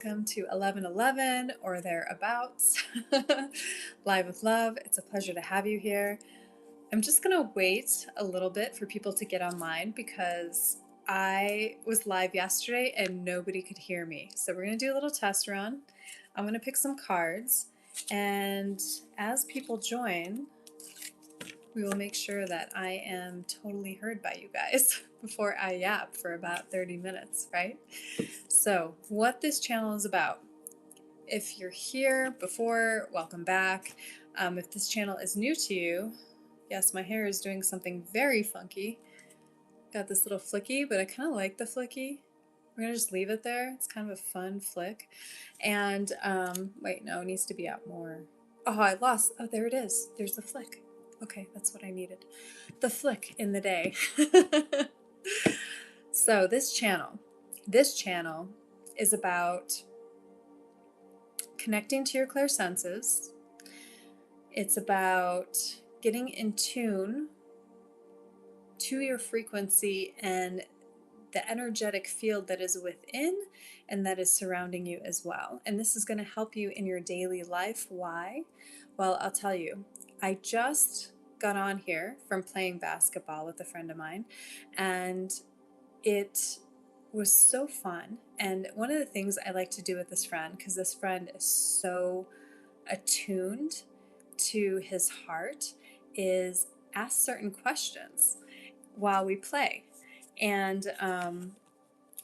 Welcome to 1111 or thereabouts. Live with Love. It's a pleasure to have you here. I'm just going to wait a little bit for people to get online because I was live yesterday and nobody could hear me. So we're going to do a little test run. I'm going to pick some cards, and as people join, we will make sure that I am totally heard by you guys before I yap for about 30 minutes, right? So, what this channel is about. If you're here before, welcome back. If this channel is new to you, yes, my hair is doing something very funky. Got this little flicky, but I kind of like the flicky. We're gonna just leave it there. It's kind of a fun flick. And wait, no, it needs to be out more. Oh, I lost. Oh, there it is. There's the flick. Okay, that's what I needed. The flick in the day. So this channel is about connecting to your clear senses. It's about getting in tune to your frequency and the energetic field that is within and that is surrounding you as well. And this is going to help you in your daily life. Why? Well, I'll tell you. I just got on here from playing basketball with a friend of mine, and it was so fun. And one of the things I like to do with this friend, because this friend is so attuned to his heart, is ask certain questions while we play. And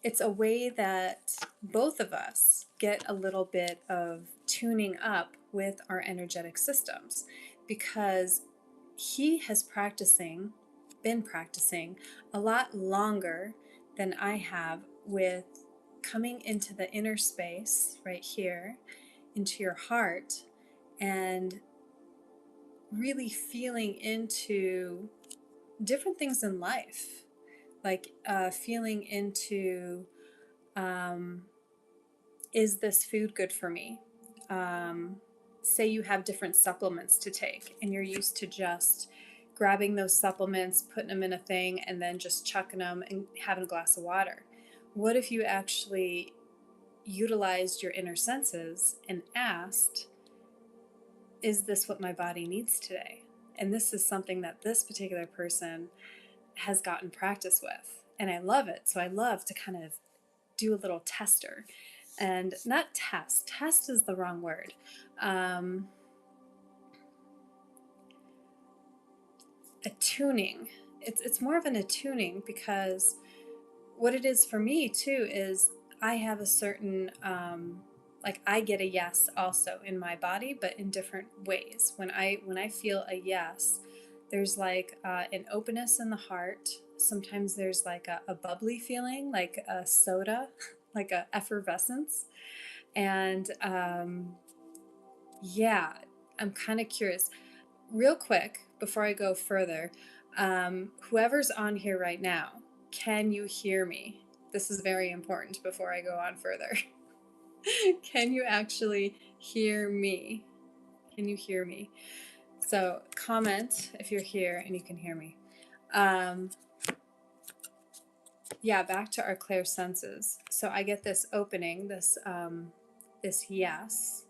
it's a way that both of us get a little bit of tuning up with our energetic systems, because he has been practicing a lot longer than I have with coming into the inner space right here, into your heart, and really feeling into different things in life, like feeling into is this food good for me? Say you have different supplements to take and you're used to just grabbing those supplements, putting them in a thing, and then just chucking them and having a glass of water. What if you actually utilized your inner senses and asked, is this what my body needs today? And this is something that this particular person has gotten practice with. And I love it. So I love to kind of do a little tester. And not test is the wrong word. Attuning. It's more of an attuning, because what it is for me too is I have a certain like I get a yes also in my body, but in different ways. When I feel a yes, there's like an openness in the heart. Sometimes there's like a bubbly feeling, like a soda, like a effervescence. And yeah, I'm kind of curious. Real quick, before I go further, whoever's on here right now, can you hear me? This is very important before I go on further. Can you actually hear me? Can you hear me? So comment if you're here and you can hear me. Yeah, back to our clear senses. So I get this opening, this yes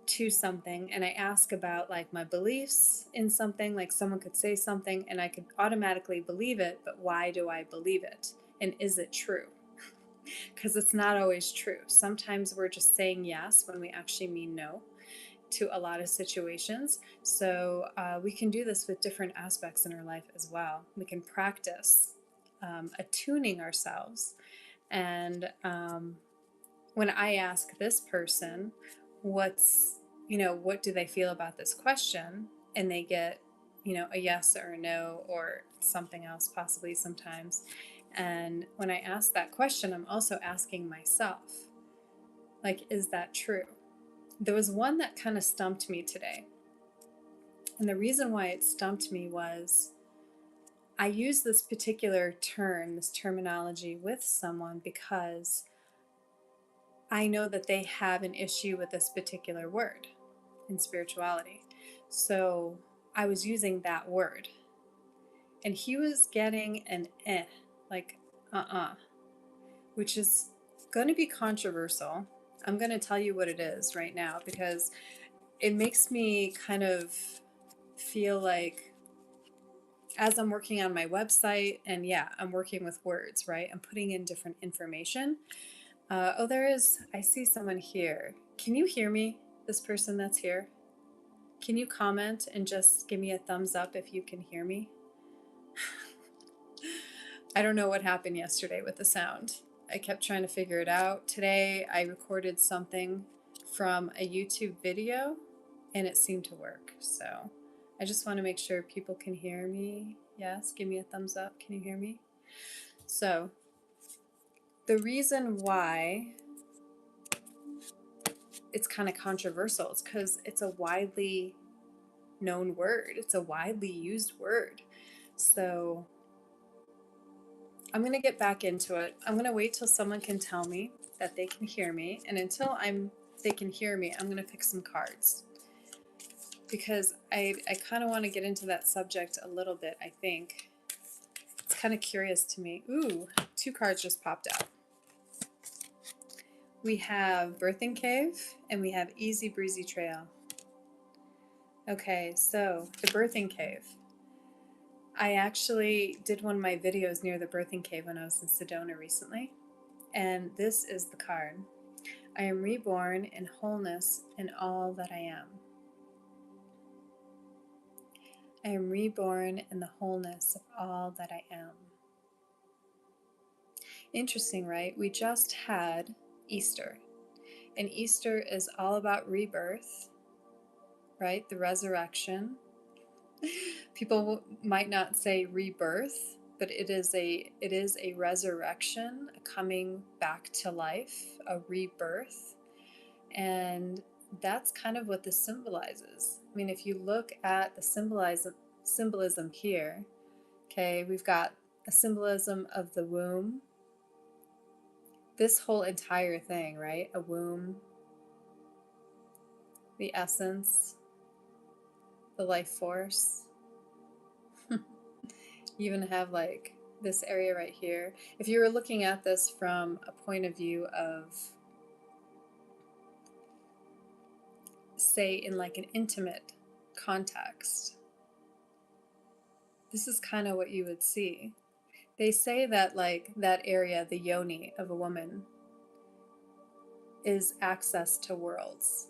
to something, and I ask about like my beliefs in something. Like someone could say something and I could automatically believe it, but why do I believe it? And is it true? Because it's not always true. Sometimes we're just saying yes when we actually mean no to a lot of situations. So we can do this with different aspects in our life as well. We can practice attuning ourselves. And when I ask this person, what do they feel about this question? And they get, a yes or a no or something else possibly sometimes. And when I ask that question, I'm also asking myself, like, is that true? There was one that kind of stumped me today. And the reason why it stumped me was I use this particular term, this terminology with someone because I know that they have an issue with this particular word in spirituality. So I was using that word. And he was getting an like which is going to be controversial. I'm going to tell you what it is right now because it makes me kind of feel like as I'm working on my website, and yeah, I'm working with words, right? I'm putting in different information. Oh, I see someone here. Can you hear me? This person that's here? Can you comment and just give me a thumbs up if you can hear me? I don't know what happened yesterday with the sound. I kept trying to figure it out. Today I recorded something from a YouTube video and it seemed to work. So I just want to make sure people can hear me. Yes, give me a thumbs up. Can you hear me? So the reason why it's kind of controversial is because it's a widely known word. It's a widely used word. So I'm going to get back into it. I'm going to wait till someone can tell me that they can hear me. And until they can hear me, I'm going to pick some cards. Because I kind of want to get into that subject a little bit, I think. It's kind of curious to me. Ooh, 2 cards just popped out. We have Birthing Cave and we have Easy Breezy Trail. Okay, so the Birthing Cave. I actually did one of my videos near the Birthing Cave when I was in Sedona recently. And this is the card. I am reborn in wholeness in all that I am. I am reborn in the wholeness of all that I am. Interesting, right? We just had Easter. And Easter is all about rebirth, right? The resurrection. People might not say rebirth, but it is a resurrection, a coming back to life, a rebirth. And that's kind of what this symbolizes. I mean, if you look at the symbolism here, okay, we've got a symbolism of the womb. This whole entire thing, right? A womb, the essence, the life force. You even have like this area right here. If you were looking at this from a point of view of, say, in like an intimate context, this is kind of what you would see. They say that like that area, the yoni of a woman, is access to worlds.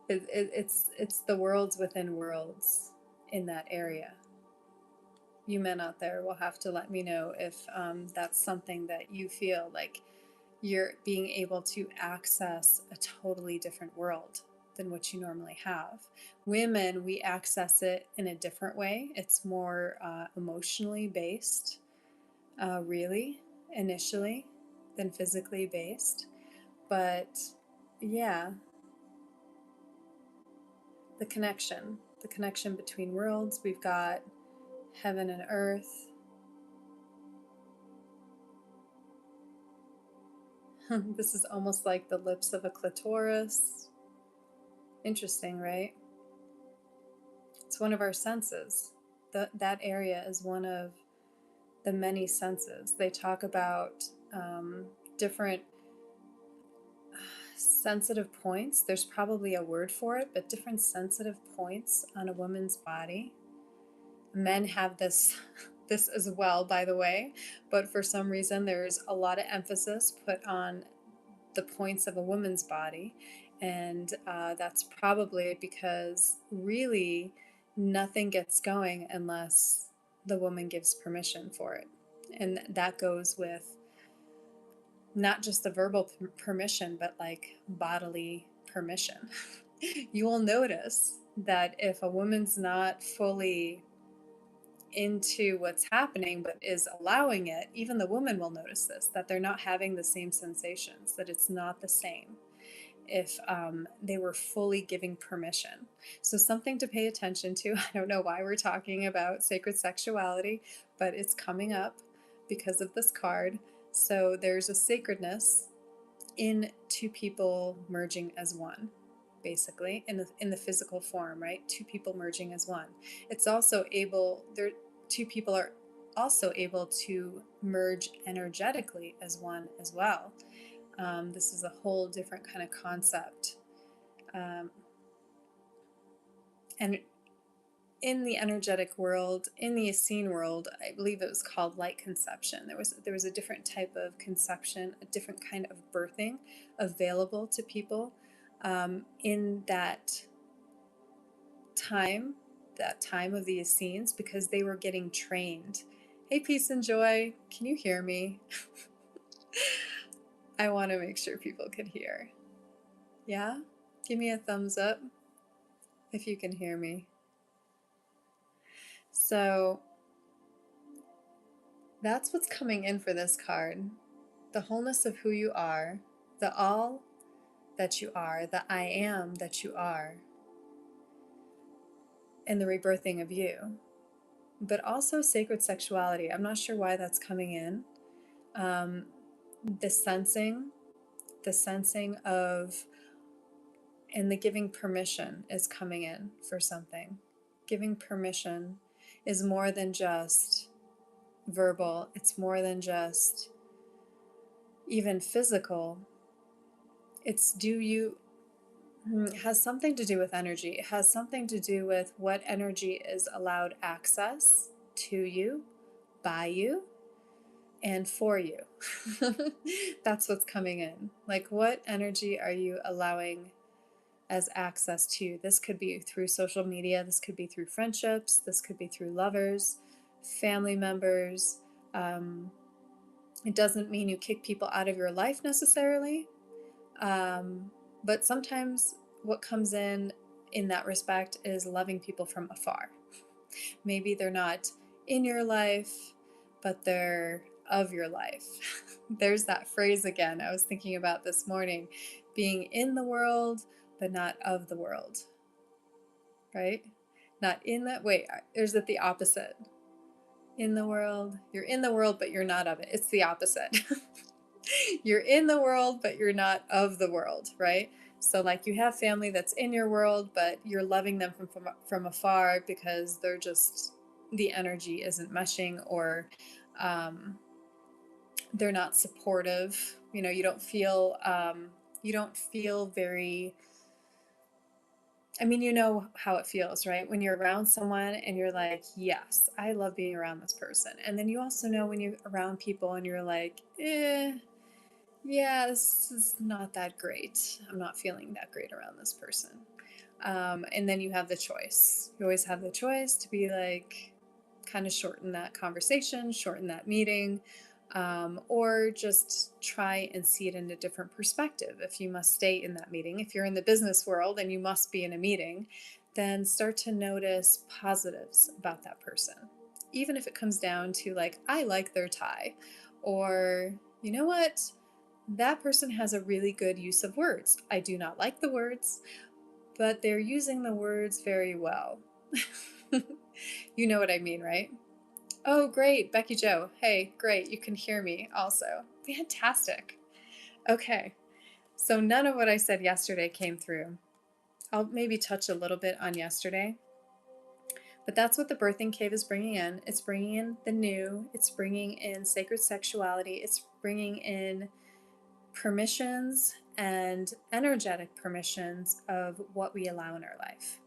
It's the worlds within worlds in that area. You men out there will have to let me know if that's something that you feel like you're being able to access a totally different world than what you normally have. Women, we access it in a different way. It's more emotionally based, really, initially, than physically based. But yeah, the connection between worlds. We've got heaven and earth. This is almost like the lips of a clitoris. Interesting, right? It's one of our senses. That area is one of the many senses. They talk about different sensitive points. There's probably a word for it, but different sensitive points on a woman's body. Men have this as well, by the way, but for some reason there's a lot of emphasis put on the points of a woman's body, and that's probably because really nothing gets going unless the woman gives permission for it. And that goes with not just the verbal permission, but like bodily permission. You will notice that if a woman's not fully into what's happening but is allowing it, even the woman will notice this, that they're not having the same sensations, that it's not the same if they were fully giving permission. So something to pay attention to. I don't know why we're talking about sacred sexuality, but it's coming up because of this card. So there's a sacredness in 2 people merging as one, basically, in the physical form, right? 2 people merging as one. It's also able, 2 people are also able to merge energetically as one as well. This is a whole different kind of concept. And in the energetic world, in the Essene world, I believe it was called light conception. There was a different type of conception, a different kind of birthing available to people in that time of the Essenes, because they were getting trained. Hey, peace and joy, can you hear me? I want to make sure people could hear. Yeah? Give me a thumbs up if you can hear me. So that's what's coming in for this card. The wholeness of who you are, the all that you are, the I am that you are, and the rebirthing of you. But also sacred sexuality. I'm not sure why that's coming in. The sensing of, and the giving permission is coming in for something. Giving permission is more than just verbal, it's more than just even physical. It's it has something to do with energy. It has something to do with what energy is allowed access to you, by you, and for you. That's what's coming in. Like, what energy are you allowing as access to? This could be through social media, this could be through friendships, this could be through lovers, family members. It doesn't mean you kick people out of your life necessarily, but sometimes what comes in that respect is loving people from afar. Maybe they're not in your life, but they're of your life. There's that phrase again I was thinking about this morning, being in the world, but not of the world, right? Not in that, wait, there's it the opposite. In the world, you're in the world, but you're not of it. It's the opposite. You're in the world, but you're not of the world, right? So like you have family that's in your world, but you're loving them from afar because they're just, the energy isn't meshing, or they're not supportive. You know, you don't feel very, I mean, you know how it feels, right? When you're around someone and you're like, yes, I love being around this person. And then you also know when you're around people and you're like, yeah, this is not that great. I'm not feeling that great around this person. And then you have the choice. You always have the choice to be like, kind of shorten that conversation, shorten that meeting, or just try and see it in a different perspective. If you must stay in that meeting, if you're in the business world and you must be in a meeting, then start to notice positives about that person. Even if it comes down to like, I like their tie, or you know what? That person has a really good use of words. I do not like the words, but they're using the words very well. You know what I mean, right? Oh, great, Becky Joe. Hey, great, you can hear me also. Fantastic. Okay, so none of what I said yesterday came through. I'll maybe touch a little bit on yesterday. But that's what the birthing cave is bringing in. It's bringing in the new. It's bringing in sacred sexuality. It's bringing in permissions and energetic permissions of what we allow in our life.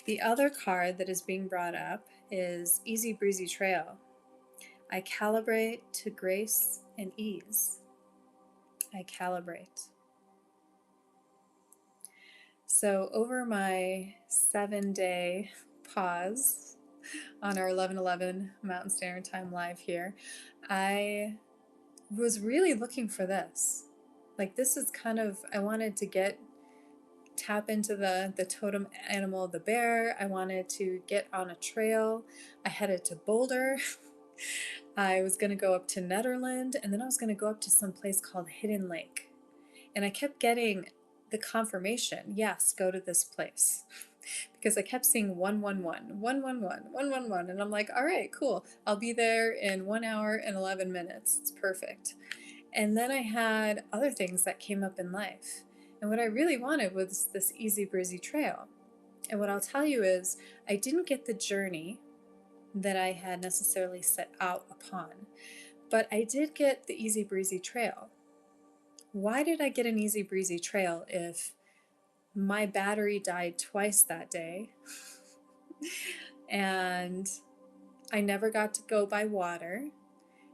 The other card that is being brought up is Easy Breezy Trail. I calibrate to grace and ease. I calibrate. So over my 7-day pause on our 11:11 Mountain Standard Time live here, I was really looking for this. Like, this is kind of, I wanted to tap into the totem animal of the bear. I wanted to get on a trail. I headed to Boulder. I was going to go up to Netherland, and then I was going to go up to some place called Hidden Lake. And I kept getting the confirmation, yes, go to this place. Because I kept seeing 111, 111, 111. And I'm like, all right, cool. I'll be there in 1 hour and 11 minutes. It's perfect. And then I had other things that came up in life. And what I really wanted was this Easy Breezy Trail. And what I'll tell you is, I didn't get the journey that I had necessarily set out upon, but I did get the Easy Breezy Trail. why did I get an easy breezy trail if my battery died twice that day and I never got to go by water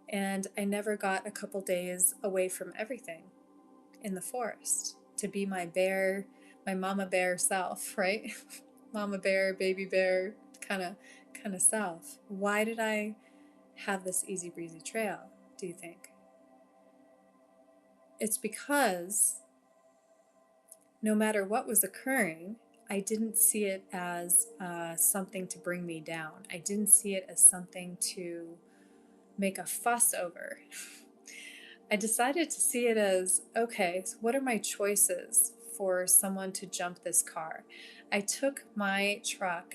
and I never got a couple days away from everything in the forest to be my bear, my mama bear self, right? Mama bear, baby bear kind of self. Why did I have this easy breezy trail, do you think? It's because no matter what was occurring, I didn't see it as something to bring me down. I didn't see it as something to make a fuss over. I decided to see it as, okay, so what are my choices for someone to jump this car? I took my truck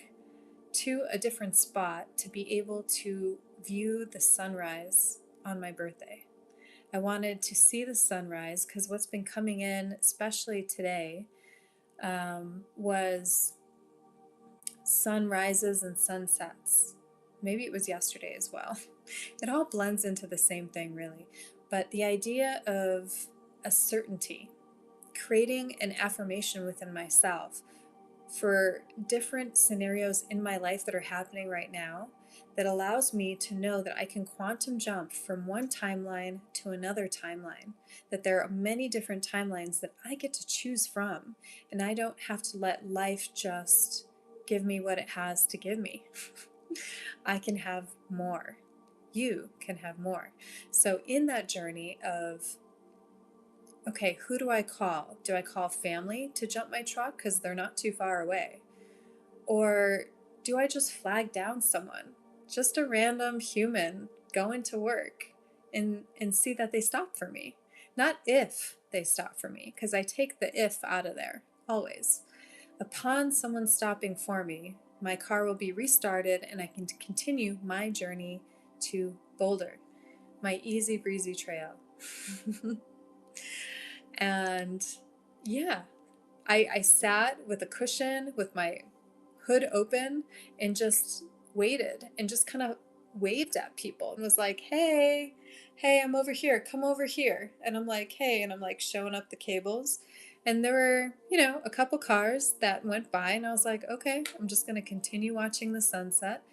to a different spot to be able to view the sunrise on my birthday. I wanted to see the sunrise because what's been coming in, especially today, was sunrises and sunsets. Maybe it was yesterday as well. It all blends into the same thing, really. But the idea of a certainty, creating an affirmation within myself for different scenarios in my life that are happening right now that allows me to know that I can quantum jump from one timeline to another timeline, that there are many different timelines that I get to choose from, and I don't have to let life just give me what it has to give me. I can have more. You can have more. So in that journey of, okay, who do I call? Do I call family to jump my truck because they're not too far away? Or do I just flag down someone, just a random human going to work and see that they stop for me? Not if they stop for me, because I take the if out of there, always. Upon someone stopping for me, my car will be restarted and I can continue my journey to Boulder, my easy breezy trail. And yeah, I sat with a cushion with my hood open and just waited and just kind of waved at people and was like, hey, I'm over here, come over here. And I'm like, hey, and I'm like showing up the cables. And there were, a couple cars that went by, and I was like, okay, I'm just going to continue watching the sunset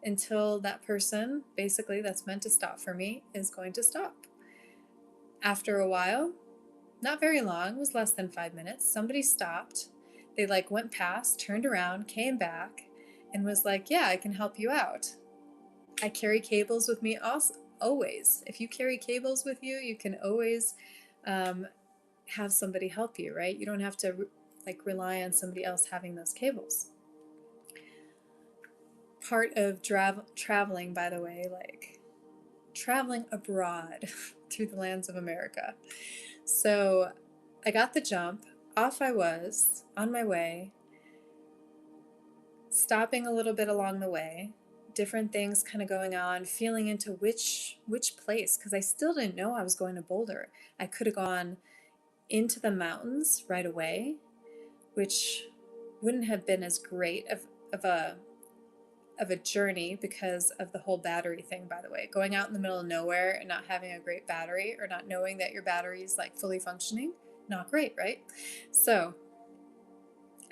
until that person, basically, that's meant to stop for me, is going to stop. After a while, not very long, it was less than 5 minutes, somebody stopped. They went past, turned around, came back, and was like, yeah, I can help you out. I carry cables with me also, always. If you carry cables with you, you can always have somebody help you, right? You don't have to rely on somebody else having those cables. Part of traveling, by the way, traveling abroad through the lands of America. So I got the jump, off I was, on my way, stopping a little bit along the way, different things kind of going on, feeling into which place, because I still didn't know I was going to Boulder. I could have gone into the mountains right away, which wouldn't have been as great of a journey because of the whole battery thing, by the way. Going out in the middle of nowhere and not having a great battery, or not knowing that your battery is fully functioning, not great, right? So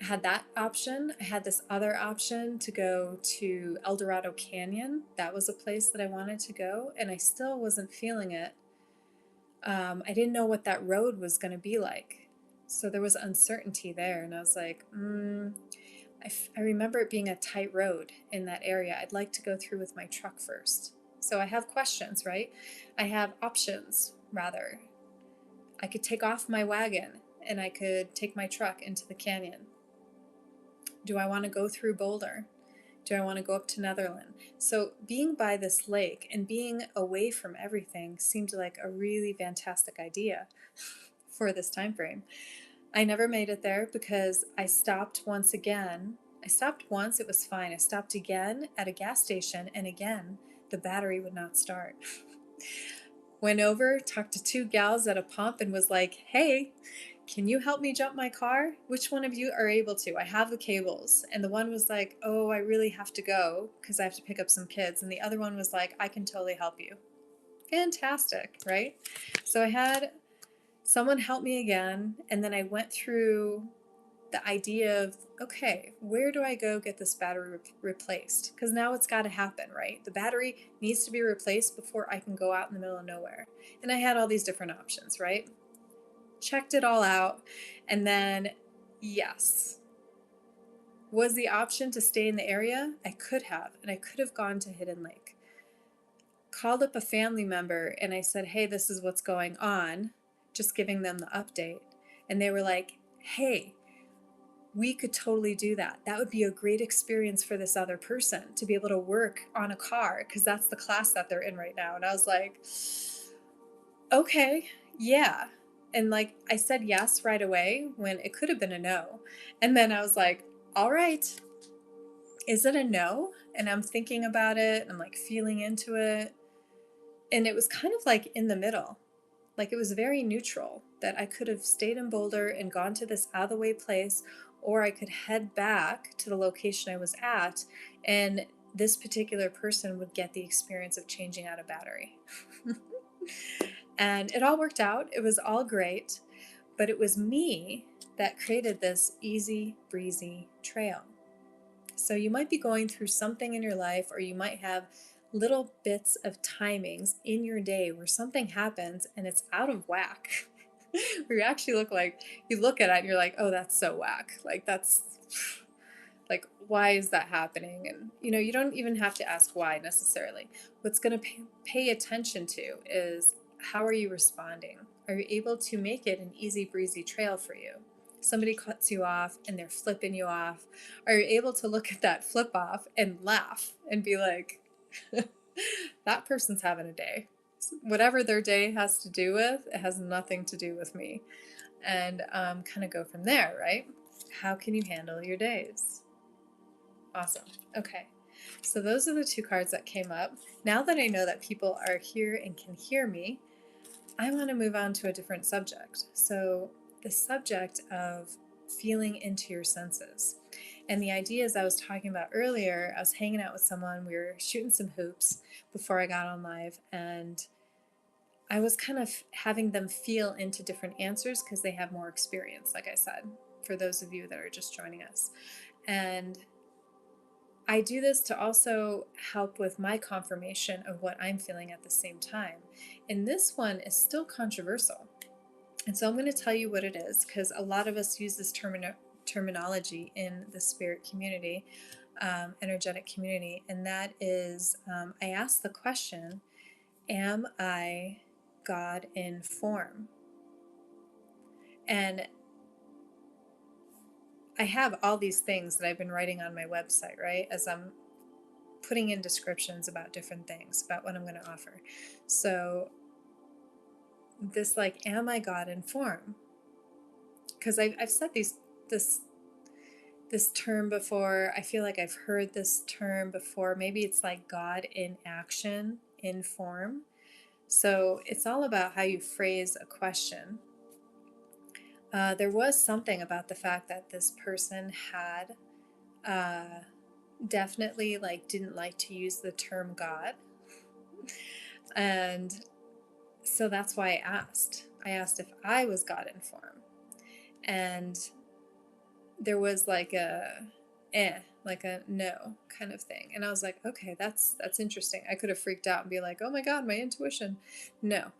I had that option. I had this other option to go to El Dorado Canyon. That was a place that I wanted to go, and I still wasn't feeling it. I didn't know what that road was going to be like. So there was uncertainty there, and I was like, I remember it being a tight road in that area. I'd like to go through with my truck first. So I have questions, right? I have options, rather. I could take off my wagon and I could take my truck into the canyon. Do I want to go through Boulder? Do I want to go up to Netherland? So being by this lake and being away from everything seemed like a really fantastic idea for this time frame. I never made it there because I stopped once again. I stopped once, it was fine. I stopped again at a gas station, and again, the battery would not start. Went over, talked to two gals at a pump, and was like, hey, can you help me jump my car? Which one of you are able to? I have the cables. And the one was like, oh, I really have to go because I have to pick up some kids. And the other one was like, I can totally help you. Fantastic, right? So I had someone helped me again. And then I went through the idea of, okay, where do I go get this battery replaced? Because now it's got to happen, right? The battery needs to be replaced before I can go out in the middle of nowhere. And I had all these different options, right? Checked it all out. And then, yes, was the option to stay in the area? I could have, and I could have gone to Hidden Lake. Called up a family member and I said, hey, this is what's going on, just giving them the update. And they were like, hey, we could totally do that. That would be a great experience for this other person to be able to work on a car because that's the class that they're in right now. And I was like, okay, yeah. And like I said yes right away when it could have been a no. And then I was like, all right, is it a no? And I'm thinking about it and I'm like feeling into it. And it was kind of like in the middle. Like it was very neutral that I could have stayed in Boulder and gone to this out of the way place, or I could head back to the location I was at, and this particular person would get the experience of changing out a battery. And it all worked out. It was all great, but it was me that created this easy, breezy trail. So you might be going through something in your life, or you might have little bits of timings in your day where something happens and it's out of whack. Where you actually you look at it and you're like, oh, that's so whack. Like, that's like, why is that happening? And, you don't even have to ask why necessarily. What's going to pay attention to is how are you responding? Are you able to make it an easy, breezy trail for you? Somebody cuts you off and they're flipping you off. Are you able to look at that flip off and laugh and be like, that person's having a day. Whatever their day has to do with, it has nothing to do with me. And kind of go from there, right? How can you handle your days? Awesome. Okay. So those are the two cards that came up. Now that I know that people are here and can hear me, I want to move on to a different subject. So the subject of feeling into your senses. And the ideas I was talking about earlier, I was hanging out with someone, we were shooting some hoops before I got on live, and I was kind of having them feel into different answers because they have more experience, like I said, for those of you that are just joining us. And I do this to also help with my confirmation of what I'm feeling at the same time. And this one is still controversial. And so I'm going to tell you what it is, because a lot of us use this terminology in the spirit community, energetic community. And that is, I ask the question, am I God in form? And I have all these things that I've been writing on my website, right? As I'm putting in descriptions about different things, about what I'm going to offer. So this, like, am I God in form? Because I've said this term before. I feel like I've heard this term before. Maybe it's like God in action, in form. So it's all about how you phrase a question. There was something about the fact that this person had definitely didn't like to use the term God. And so that's why I asked. I asked if I was God in form. And there was like a no kind of thing. And I was like, okay, that's interesting. I could have freaked out and be like, oh my God, my intuition. No.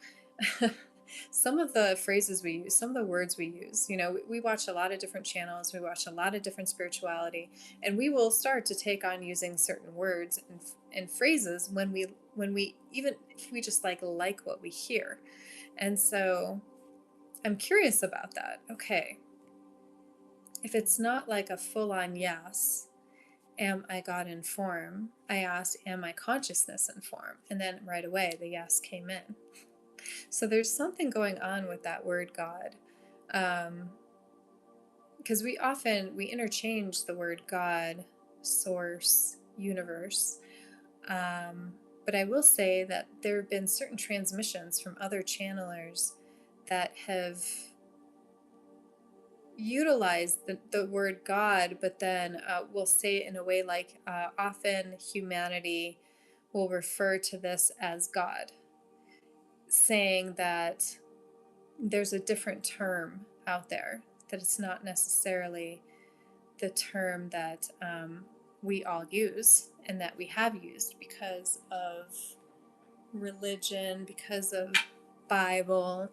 Some of the phrases we use, some of the words we use, we watch a lot of different channels, we watch a lot of different spirituality, and we will start to take on using certain words and phrases when we even if we just like what we hear. And so I'm curious about that. Okay, if it's not like a full-on yes, am I God in form? I asked, am my consciousness in form? And then right away the yes came in. So there's something going on with that word God, because we interchange the word God, source, universe, but I will say that there have been certain transmissions from other channelers that have utilized the word God, but then we'll say it in a way like often humanity will refer to this as God, saying that there's a different term out there, that it's not necessarily the term that we all use and that we have used because of religion, because of Bible.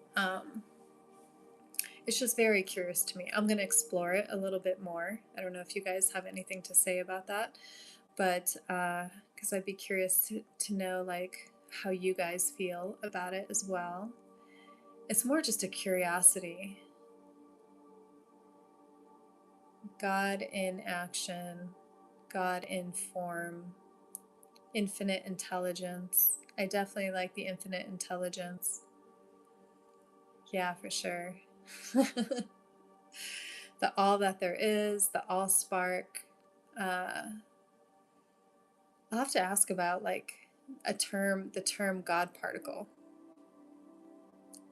It's just very curious to me. I'm going to explore it a little bit more. I don't know if you guys have anything to say about that, but because I'd be curious to know like how you guys feel about it as well. It's more just a curiosity. God in action, God in form, infinite intelligence. I definitely like the infinite intelligence. Yeah, for sure. The all that there is, the all spark. I'll have to ask about like the term God particle.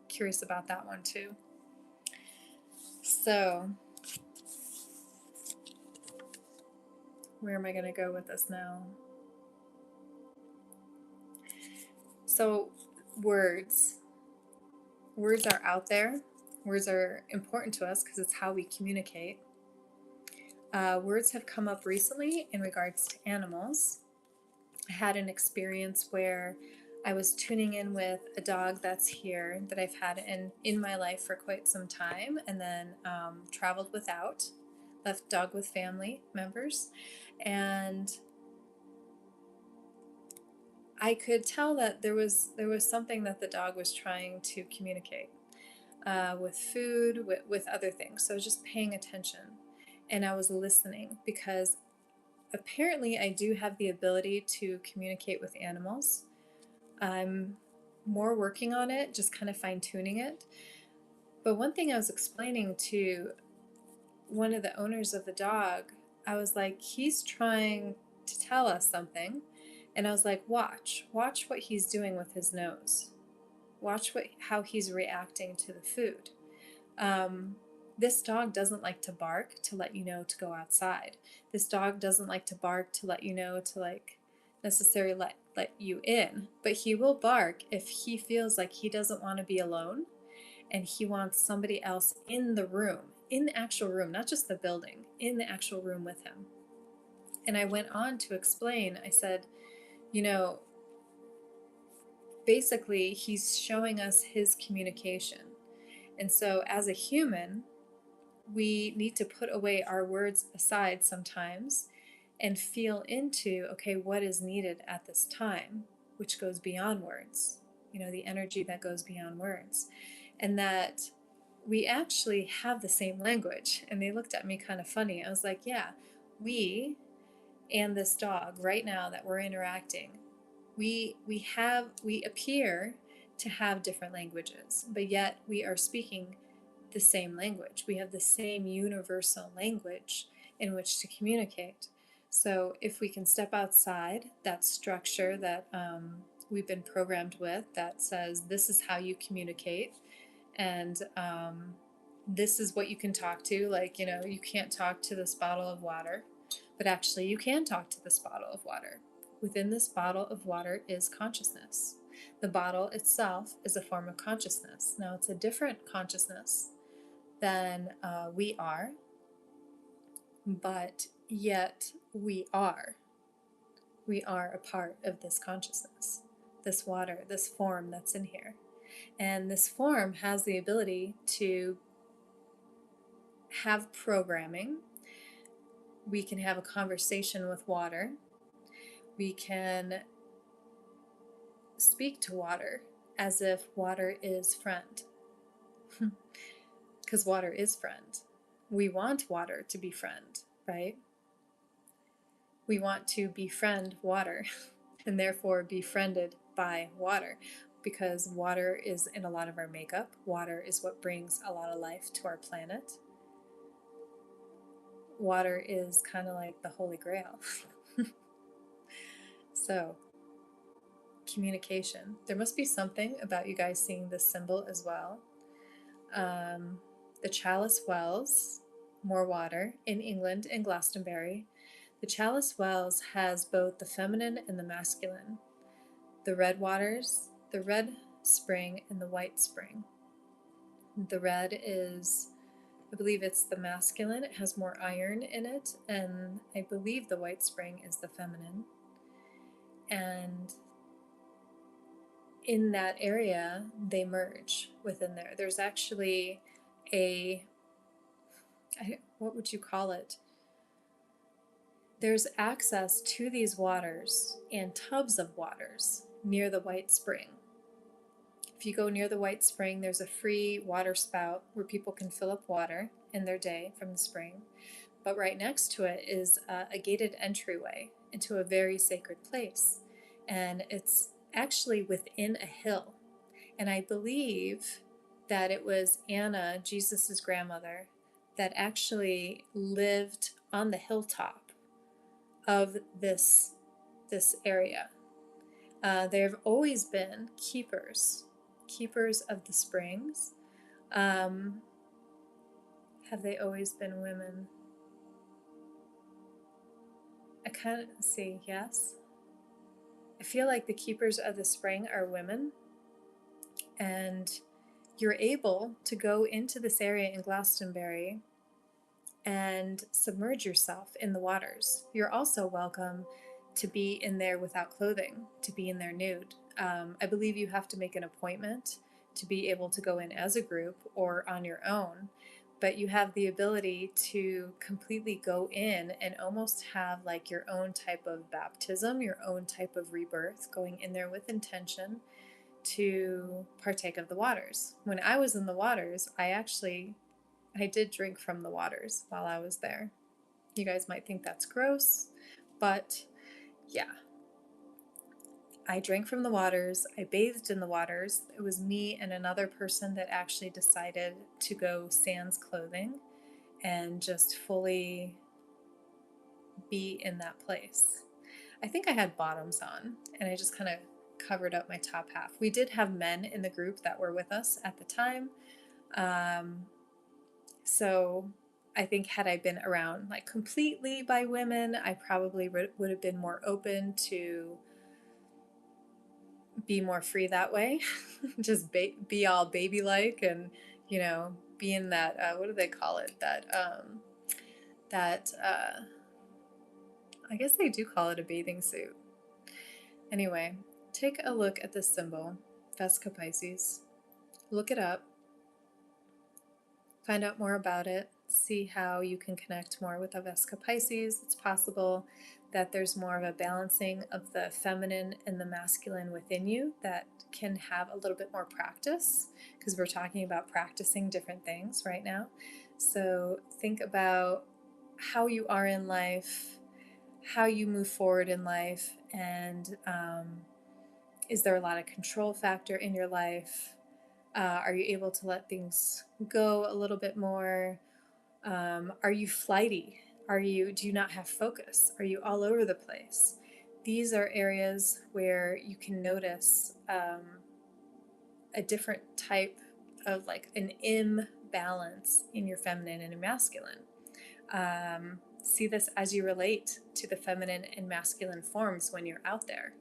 Curious about that one too. So, where am I going to go with this now? So, words. Words are out there. Words are important to us because it's how we communicate. Words have come up recently in regards to animals. I had an experience where I was tuning in with a dog that's here that I've had in my life for quite some time, and then traveled without, left dog with family members, and I could tell that there was something that the dog was trying to communicate with food, with other things. So I was just paying attention, and I was listening because apparently I do have the ability to communicate with animals. I'm more working on it, just kind of fine tuning it. But one thing I was explaining to one of the owners of the dog, I was like, he's trying to tell us something. And I was like, watch what he's doing with his nose. Watch how he's reacting to the food. This dog doesn't like to bark to let you know to go outside. This dog doesn't like to bark to let you know to like necessarily let you in, but he will bark if he feels like he doesn't want to be alone and he wants somebody else in the room, in the actual room, not just the building, in the actual room with him. And I went on to explain, I said, you know, basically he's showing us his communication. And so as a human, we need to put away our words aside sometimes and feel into, okay, what is needed at this time, which goes beyond words, the energy that goes beyond words. And that we actually have the same language. And they looked at me kind of funny. I was like, yeah, we and this dog right now that we're interacting, we appear to have different languages, but yet we are speaking the same language. We have the same universal language in which to communicate. So if we can step outside that structure that we've been programmed with that says this is how you communicate, and this is what you can talk to, like, you can't talk to this bottle of water, but actually you can talk to this bottle of water. Within this bottle of water is consciousness. The bottle itself is a form of consciousness. Now, it's a different consciousness than we are, but yet we are. We are a part of this consciousness, this water, this form that's in here. And this form has the ability to have programming. We can have a conversation with water. We can speak to water as if water is friend. Because water is friend. We want water to be friend, right? We want to befriend water and therefore be friended by water, because water is in a lot of our makeup. Water is what brings a lot of life to our planet. Water is kind of like the Holy Grail. So, communication. There must be something about you guys seeing this symbol as well. The Chalice Wells, more water, in England, in Glastonbury. The Chalice Wells has both the feminine and the masculine. The red waters, the red spring, and the white spring. The red is, I believe it's the masculine. It has more iron in it. And I believe the white spring is the feminine. And in that area, they merge within there. There's actually what would you call it? There's access to these waters and tubs of waters near the white spring. If you go near the white spring, there's a free water spout where people can fill up water in their day from the spring. But right next to it is a gated entryway into a very sacred place. And it's actually within a hill. And I believe that it was Anna, Jesus's grandmother, that actually lived on the hilltop of this area. There have always been keepers of the springs. Have they always been women? I kind of see, yes. I feel like the keepers of the spring are women, and you're able to go into this area in Glastonbury and submerge yourself in the waters. You're also welcome to be in there without clothing, to be in there nude. I believe you have to make an appointment to be able to go in as a group or on your own, but you have the ability to completely go in and almost have like your own type of baptism, your own type of rebirth, going in there with intention to partake of the waters. When I was in the waters, I did drink from the waters while I was there. You guys might think that's gross, but yeah. I drank from the waters. I bathed in the waters. It was me and another person that actually decided to go sans clothing and just fully be in that place. I think I had bottoms on and I just kind of covered up my top half. We did have men in the group that were with us at the time. So I think had I been around like completely by women, I probably would have been more open to be more free that way. Just be all baby-like and, you know, be in that, what do they call it? I guess they do call it a bathing suit. Anyway, take a look at this symbol, Vesica Pisces. Look it up. Find out more about it, see how you can connect more with Vesica Pisces. It's possible that there's more of a balancing of the feminine and the masculine within you that can have a little bit more practice, because we're talking about practicing different things right now. So think about how you are in life, how you move forward in life, and is there a lot of control factor in your life? Are you able to let things go a little bit more? Are you flighty? Do you not have focus? Are you all over the place? These are areas where you can notice a different type of like an imbalance in your feminine and masculine. See this as you relate to the feminine and masculine forms when you're out there.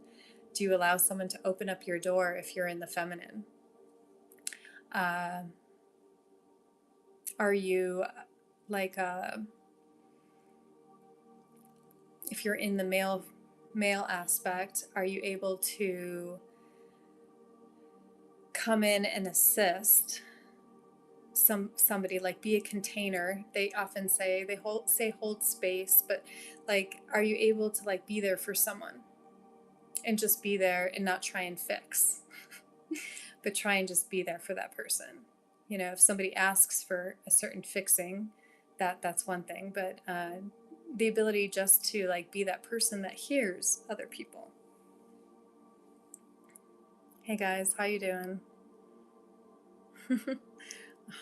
Do you allow someone to open up your door if you're in the feminine? Are you like if you're in the male aspect, are you able to come in and assist somebody, like be a container? They often say hold space, but like, are you able to like be there for someone and just be there and not try and fix, but try and just be there for that person? You know, if somebody asks for a certain fixing, that's one thing, but the ability just to like be that person that hears other people. Hey guys, how you doing?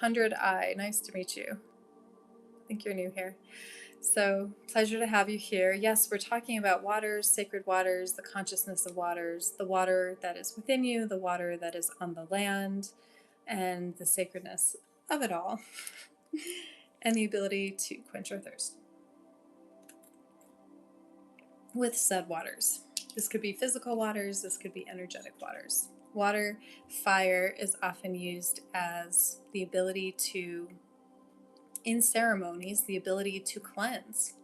100i, nice to meet you. I think you're new here. So, pleasure to have you here. Yes, we're talking about waters, sacred waters, the consciousness of waters, the water that is within you, the water that is on the land, and the sacredness of it all, and the ability to quench our thirst with said waters. This could be physical waters, this could be energetic waters. Water, fire is often used as the ability to, in ceremonies, the ability to cleanse,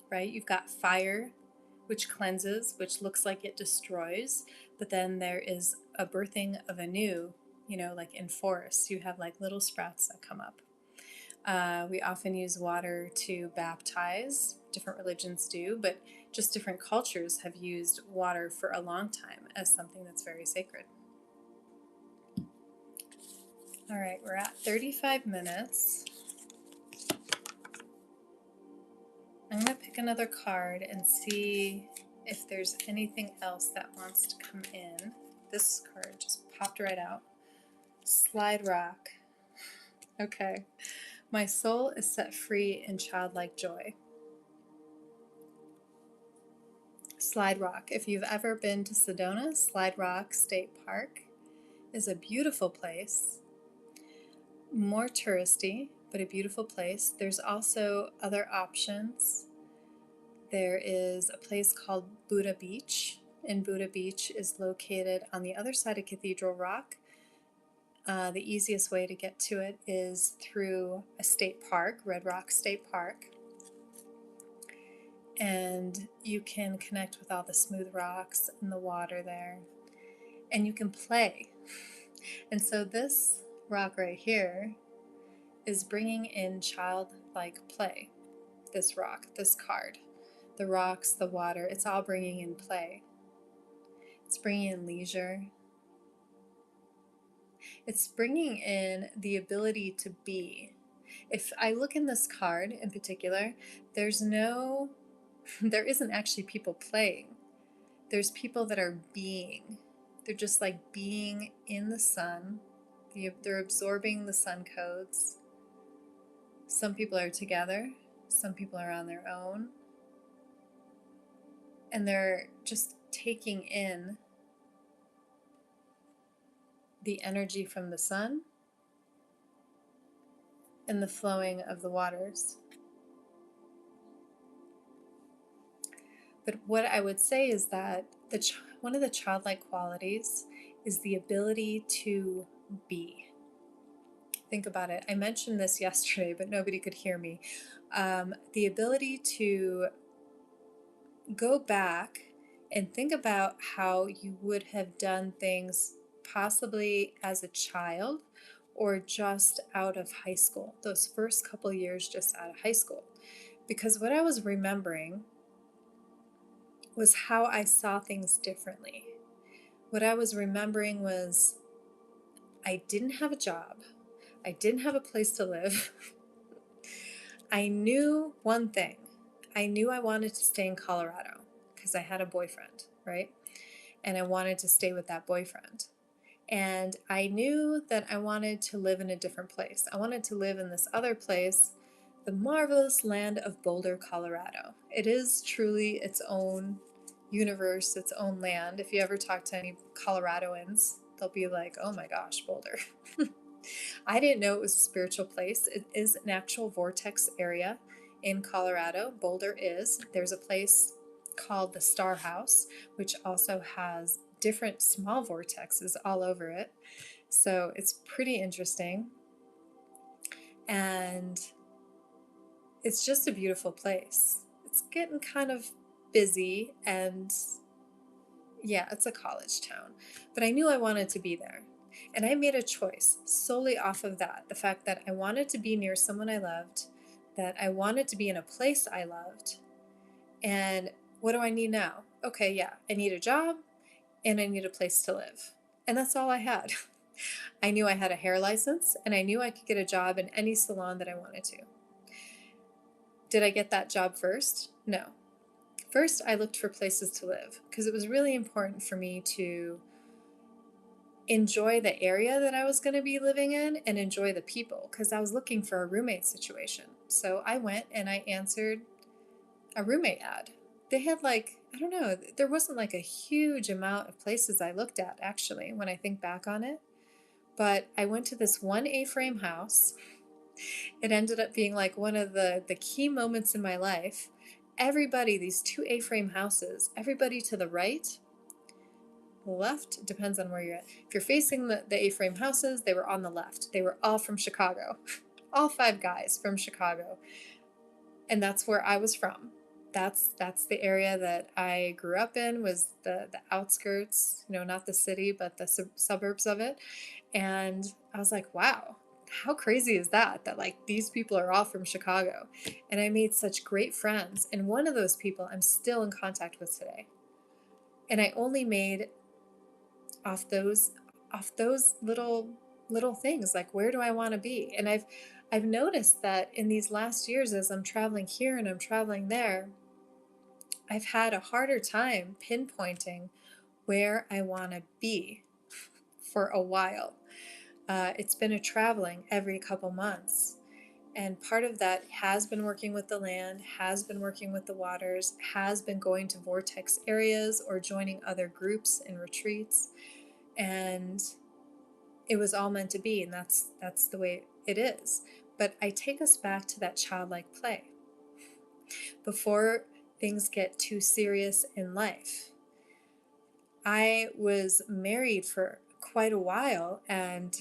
right? You've got fire, which cleanses, which looks like it destroys, but then there is a birthing of a new, like in forests, you have like little sprouts that come up. We often use water to baptize. Different religions do, but just different cultures have used water for a long time as something that's very sacred. All right, we're at 35 minutes. I'm going to pick another card and see if there's anything else that wants to come in. This card just popped right out. Slide rock. Okay. My soul is set free in childlike joy. Slide Rock. If you've ever been to Sedona, Slide Rock State Park is a beautiful place. More touristy, but a beautiful place. There's also other options. There is a place called Buddha Beach, and Buddha Beach is located on the other side of Cathedral Rock. The easiest way to get to it is through a state park, Red Rock State Park. And you can connect with all the smooth rocks and the water there. And you can play. And so this rock right here is bringing in childlike play. This rock, this card. The rocks, the water, it's all bringing in play. It's bringing in leisure. It's bringing in the ability to be. If I look in this card in particular, there isn't actually people playing. There's people that are being. They're just like being in the sun. They're absorbing the sun codes. Some people are together. Some people are on their own. And they're just taking in the energy from the sun and the flowing of the waters. But what I would say is that one of the childlike qualities is the ability to be. Think about it. I mentioned this yesterday, but nobody could hear me. The ability to go back and think about how you would have done things possibly as a child or just out of high school, those first couple years just out of high school. Because what I was remembering was how I saw things differently. What I was remembering was I didn't have a job. I didn't have a place to live. I knew one thing. I knew I wanted to stay in Colorado because I had a boyfriend, right? And I wanted to stay with that boyfriend. And I knew that I wanted to live in a different place. I wanted to live in this other place, the marvelous land of Boulder, Colorado. It is truly its own universe, its own land. If you ever talk to any Coloradoans, they'll be like, oh my gosh, Boulder. I didn't know it was a spiritual place. It is an actual vortex area in Colorado. Boulder is. There's a place called the Star House, which also has different small vortexes all over it. So it's pretty interesting. And it's just a beautiful place. It's getting kind of busy and yeah, it's a college town. But I knew I wanted to be there. And I made a choice solely off of that. The fact that I wanted to be near someone I loved, that I wanted to be in a place I loved. And what do I need now? Okay, yeah, I need a job and I need a place to live. And that's all I had. I knew I had a hair license and I knew I could get a job in any salon that I wanted to. Did I get that job first? No. First, I looked for places to live because it was really important for me to enjoy the area that I was going to be living in and enjoy the people because I was looking for a roommate situation. So I went and I answered a roommate ad. They had there wasn't like a huge amount of places I looked at actually when I think back on it. But I went to this one A-frame house. It ended up being like one of the key moments in my life. These two A-frame houses, everybody to the right left, depends on where you're at. If you're facing the A-frame houses, they were on the left. They were all from Chicago. All 5 guys from Chicago. And that's where I was from. That's the area that I grew up in, was the outskirts, not the city, but the suburbs of it. And I was like, wow, how crazy is that like these people are all from Chicago. And I made such great friends, and one of those people I'm still in contact with today. And I only made off those little things, like, where do I want to be? And I've noticed that in these last years, as I'm traveling here and I'm traveling there, I've had a harder time pinpointing where I want to be for a while. It's been a traveling every couple months. And part of that has been working with the land, has been working with the waters, has been going to vortex areas or joining other groups and retreats. And it was all meant to be, and that's the way it is. But I take us back to that childlike play. Before things get too serious in life, I was married for quite a while, and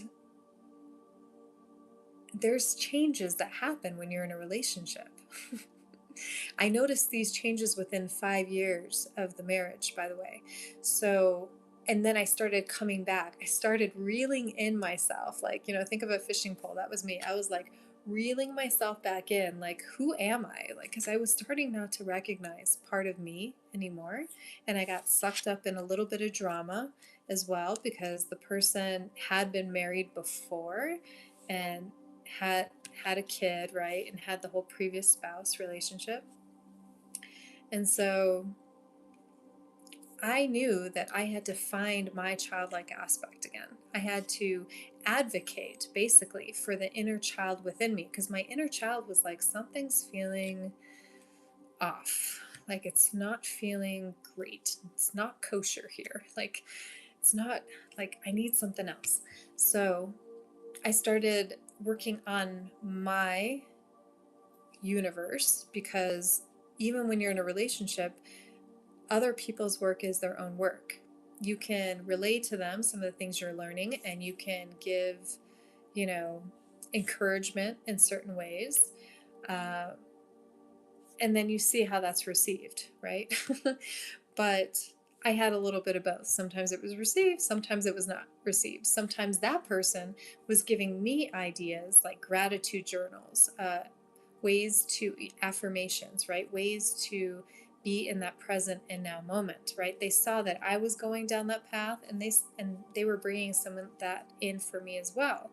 there's changes that happen when you're in a relationship. I noticed these changes within 5 years of the marriage, by the way. So, and then I started coming back. I started reeling in myself. Like, think of a fishing pole. That was me. I was like reeling myself back in. Like, who am I? Like, because I was starting not to recognize part of me anymore. And I got sucked up in a little bit of drama as well, because the person had been married before and had a kid, right? And had the whole previous spouse relationship. And so I knew that I had to find my childlike aspect again. I had to advocate, basically, for the inner child within me, because my inner child was like, something's feeling off. Like, it's not feeling great. It's not kosher here. Like, it's not, like, I need something else. So I started working on my universe, because even when you're in a relationship, other people's work is their own work. You can relay to them some of the things you're learning, and you can give, encouragement in certain ways. And then you see how that's received, right? But I had a little bit of both. Sometimes it was received, sometimes it was not received. Sometimes that person was giving me ideas like gratitude journals, ways to affirmations, right? Ways to be in that present and now moment, right? They saw that I was going down that path, and they were bringing some of that in for me as well.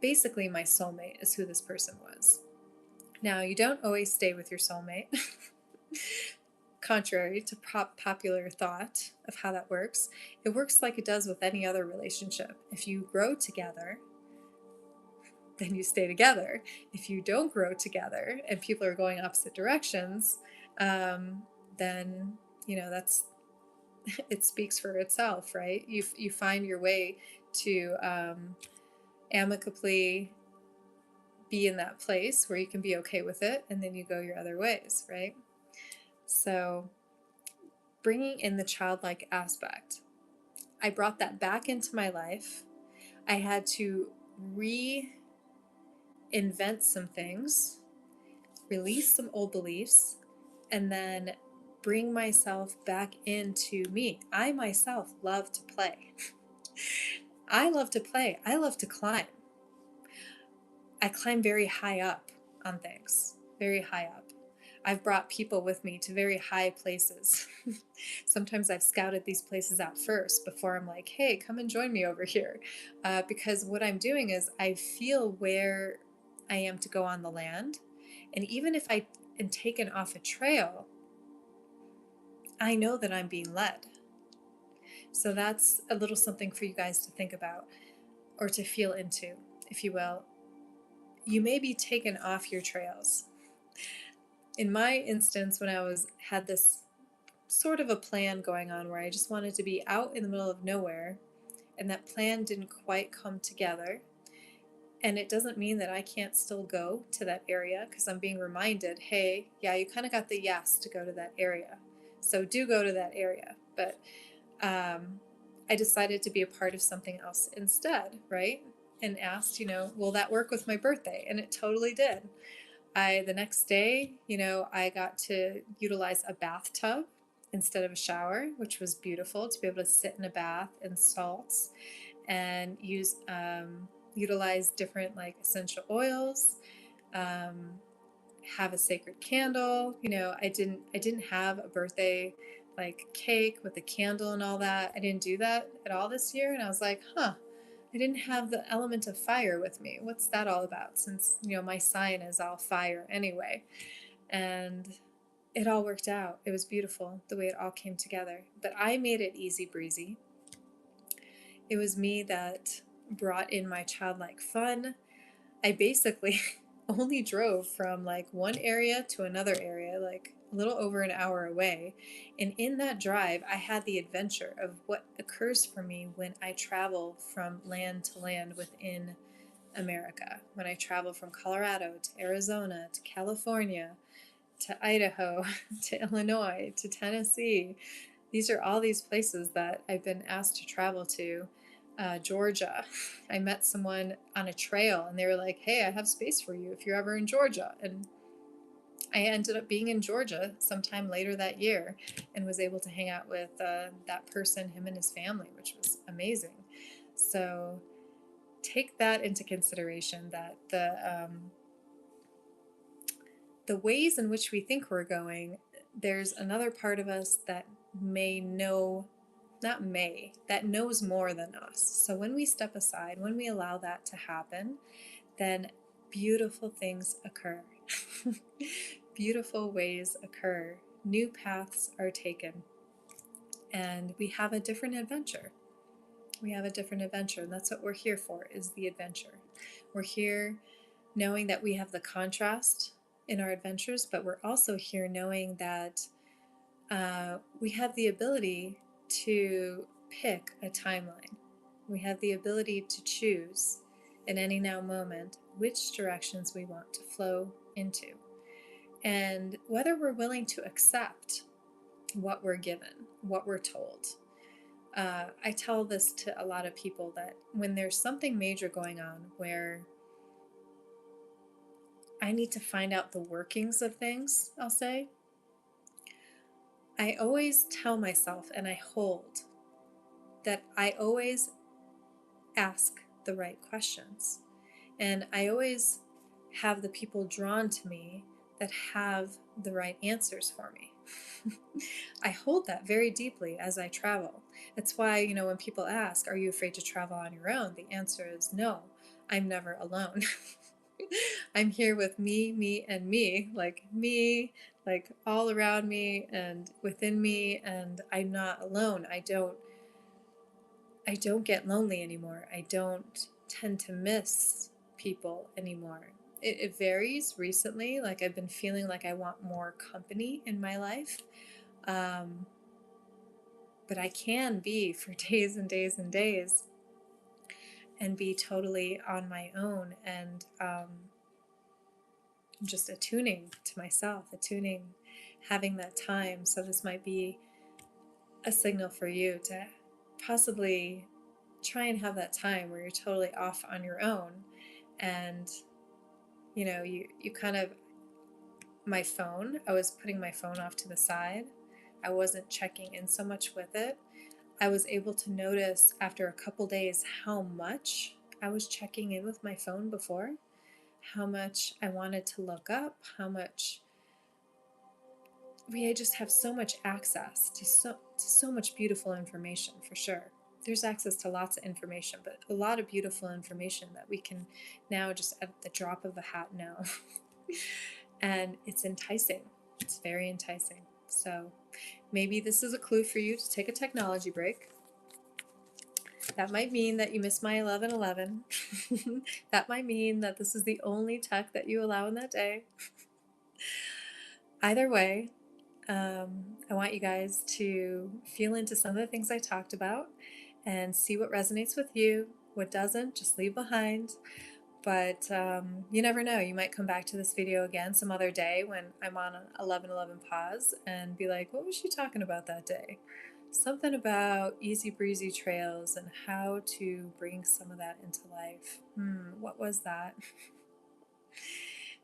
Basically, my soulmate is who this person was. Now, you don't always stay with your soulmate. Contrary to popular thought of how that works, it works like it does with any other relationship. If you grow together, then you stay together. If you don't grow together and people are going opposite directions, then that's it speaks for itself, right? You find your way to amicably be in that place where you can be okay with it, and then you go your other ways, right? So bringing in the childlike aspect, I brought that back into my life. I had to reinvent some things, release some old beliefs, and then bring myself back into me. I myself love to play. I love to play. I love to climb. I climb very high up on things, very high up. I've brought people with me to very high places. Sometimes I've scouted these places out first before I'm like, hey, come and join me over here. Because what I'm doing is I feel where I am to go on the land. And even if I am taken off a trail, I know that I'm being led. So that's a little something for you guys to think about, or to feel into, if you will. You may be taken off your trails. In my instance, when I had this sort of a plan going on where I just wanted to be out in the middle of nowhere, and that plan didn't quite come together. And it doesn't mean that I can't still go to that area, because I'm being reminded, hey, yeah, you kind of got the yes to go to that area. So do go to that area. But I decided to be a part of something else instead, right? And asked, will that work with my birthday? And it totally did. The next day, I got to utilize a bathtub instead of a shower, which was beautiful to be able to sit in a bath in salts and utilize different like essential oils, um, have a sacred candle. I didn't have a birthday like cake with a candle and all that. I didn't do that at all this year, and I was like, I didn't have the element of fire with me. What's that all about? Since my sign is all fire anyway. And it all worked out. It was beautiful the way it all came together. But I made it easy breezy. It was me that brought in my childlike fun. I basically only drove from like one area to another area, like a little over an hour away. And in that drive, I had the adventure of what occurs for me when I travel from land to land within America. When I travel from Colorado to Arizona to California to Idaho to Illinois to Tennessee. These are all these places that I've been asked to travel to. Georgia. I met someone on a trail and they were like, hey, I have space for you if you're ever in Georgia. And I ended up being in Georgia sometime later that year and was able to hang out with that person, him and his family, which was amazing. So take that into consideration, that the ways in which we think we're going, there's another part of us that that knows more than us. So when we step aside, when we allow that to happen, then beautiful things occur. Beautiful ways occur. New paths are taken. And we have a different adventure. We have a different adventure, and that's what we're here for, is the adventure. We're here knowing that we have the contrast in our adventures, but we're also here knowing that we have the ability to pick a timeline. We have the ability to choose in any now moment which directions we want to flow into, and whether we're willing to accept what we're given, what we're told. I tell this to a lot of people that when there's something major going on where I need to find out the workings of things, I'll say, I always tell myself and I hold that I always ask the right questions. And I always have the people drawn to me that have the right answers for me. I hold that very deeply as I travel. That's why, when people ask, are you afraid to travel on your own? The answer is no, I'm never alone. I'm here with me, and me, like all around me and within me, and I'm not alone. I don't get lonely anymore. I don't tend to miss people anymore. It varies recently. Like I've been feeling like I want more company in my life. But I can be for days and days and days and be totally on my own and just attuning to myself, having that time. So this might be a signal for you to possibly try and have that time where you're totally off on your own. And you kind of, my phone, I was putting my phone off to the side. I wasn't checking in so much with it. I was able to notice after a couple days how much I was checking in with my phone before, how much I wanted to look up, how much we just have so much access to so much beautiful information, for sure. There's access to lots of information, but a lot of beautiful information that we can now just at the drop of a hat know. And it's enticing. It's very enticing. So maybe this is a clue for you to take a technology break. That might mean that you miss my 11:11. That might mean that this is the only tech that you allow in that day. Either way, I want you guys to feel into some of the things I talked about and see what resonates with you. What doesn't, just leave behind. But you never know. You might come back to this video again some other day when I'm on an 11:11 pause and be like, what was she talking about that day? Something about easy breezy trails and how to bring some of that into life. What was that?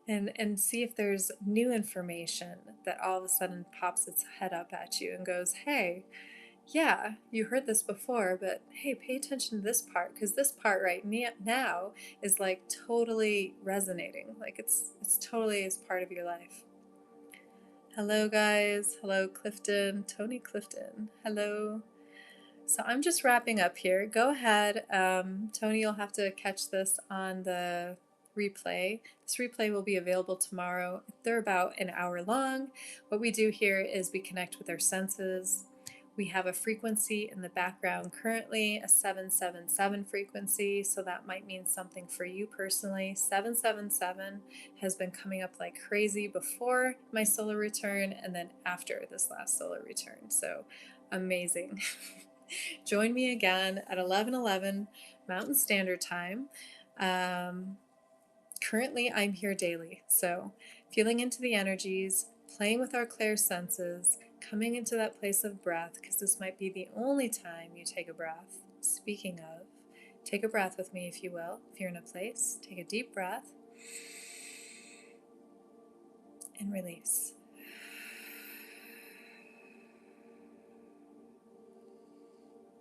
And see if there's new information that all of a sudden pops its head up at you and goes, hey, yeah, you heard this before, but hey, pay attention to this part, because this part right now is like totally resonating. Like it's totally is part of your life. Hello guys. Hello Clifton. Tony Clifton. Hello. So I'm just wrapping up here. Go ahead. Tony, you'll have to catch this on the replay. This replay will be available tomorrow. They're about an hour long. What we do here is we connect with our senses. We have a frequency in the background currently, a 777 frequency, so that might mean something for you personally. 777 has been coming up like crazy before my solar return and then after this last solar return. So amazing. Join me again at 11:11 Mountain Standard Time. Currently, I'm here daily, so feeling into the energies, playing with our clair senses, coming into that place of breath, because this might be the only time you take a breath. Speaking of, take a breath with me if you will. If you're in a place, take a deep breath and release.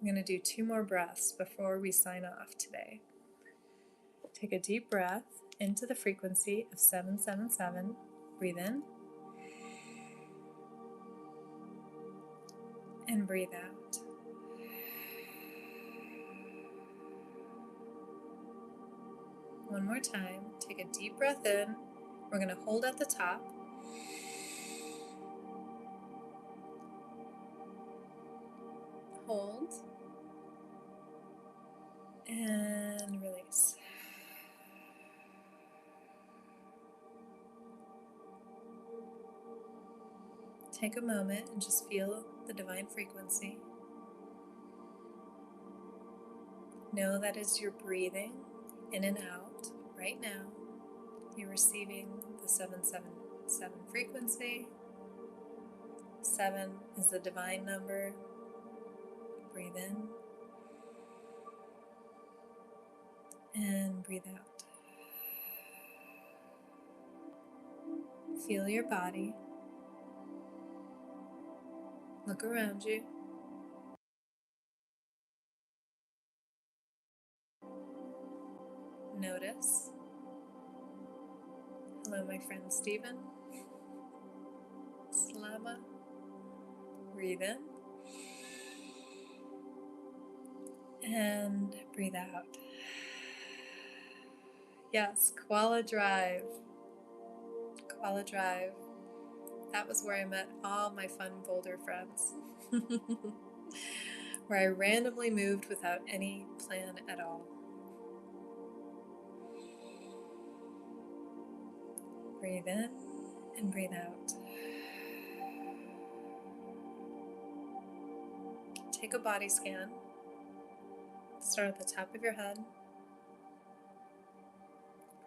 I'm going to do 2 more breaths before we sign off today. Take a deep breath into the frequency of 777. Breathe in and breathe out. One more time. Take a deep breath in. We're going to hold at the top. Hold. And release. Take a moment and just feel the divine frequency. Know that as you're breathing in and out right now, you're receiving the 777 frequency. 7 is the divine number. Breathe in and breathe out. Feel your body. Look around you. Notice. Hello, my friend Stephen. Slama. Breathe in. And breathe out. Yes, Koala Drive. Koala Drive. That was where I met all my fun Boulder friends. Where I randomly moved without any plan at all. Breathe in and breathe out. Take a body scan. Start at the top of your head.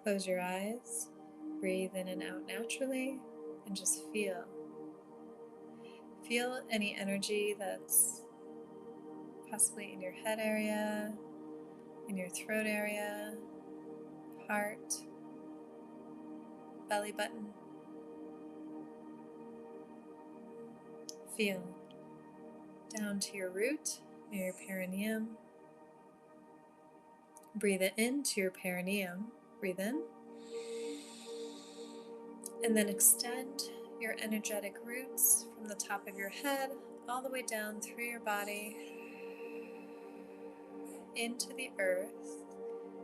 Close your eyes. Breathe in and out naturally and just feel. Feel any energy that's possibly in your head area, in your throat area, heart, belly button. Feel down to your root, near your perineum. Breathe it into your perineum. Breathe in. And then extend your energetic roots from the top of your head all the way down through your body into the earth,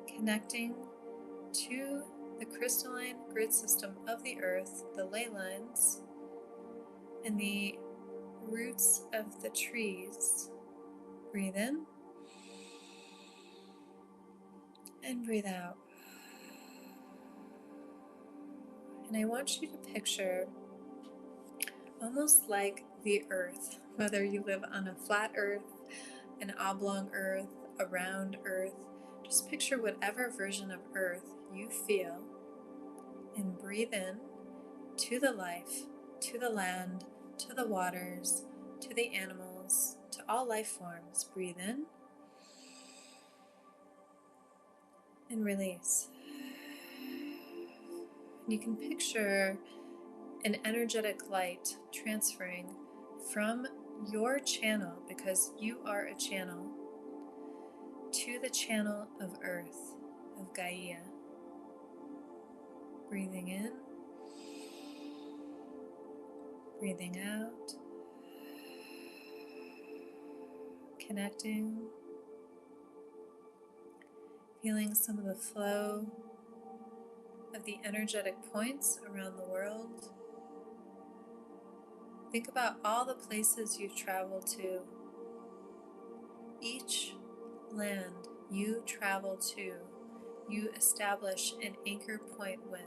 connecting to the crystalline grid system of the earth, the ley lines, and the roots of the trees. Breathe in and breathe out. And I want you to picture almost like the earth, whether you live on a flat earth, an oblong earth, a round earth, just picture whatever version of earth you feel and breathe in to the life, to the land, to the waters, to the animals, to all life forms. Breathe in and release. And you can picture an energetic light transferring from your channel, because you are a channel, to the channel of Earth, of Gaia. Breathing in, breathing out, connecting, feeling some of the flow of the energetic points around the world. Think about all the places you've traveled to. Each land you travel to, you establish an anchor point with.